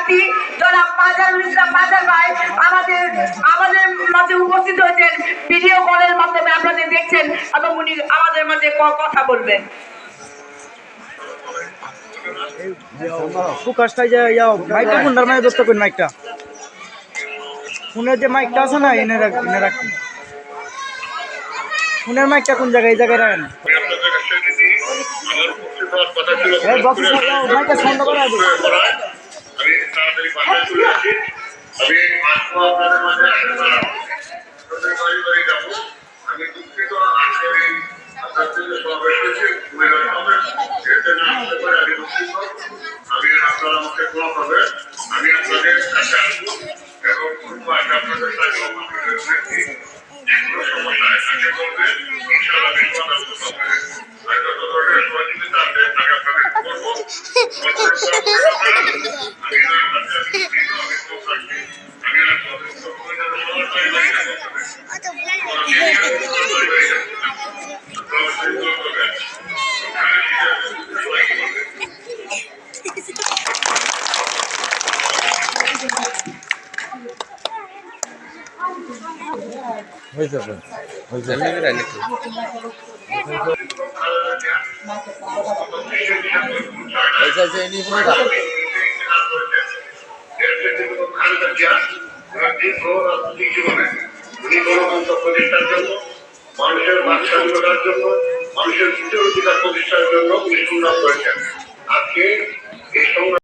প্রার্থী জনাব মাজারুল ইসলাম মাজার ভাই আমাদের আমাদের মাঝে উপস্থিত হয়েছেন ভিডিও কলের মাধ্যমে, আপনাদের দেখছেন এবং উনি আমাদের মাঝে কথা বলবেন। ফোকাসটাই যে মাইকটা কোনটার মানে দোস্ত কোন মাইকটা, ফোনের যে মাইকটা আছে না এনে রাখুন। ফোনের মাইকটা কোন জায়গায়, এই জায়গায় রাখেন। মাইকটা বন্ধ করে দেবো। আমি আপনারা আমাকে দোয়া করবেন, আমি আপনাদের কাছে আসবো এবং আপনাদের সাথে সমস্যা থাকে বলবেন, ইনশাআল্লাহ আর যত ধরনের সহযোগিতা আছে তাকে আপনাদের করবো। প্রতিষ্ঠার জন্য, মানুষের বাক স্বাধীনতার জন্য, মানুষের বিচার অধিকার প্রতিষ্ঠার জন্য উনি সংগ্রাম করেছেন। আজকে এই সংগ্রাম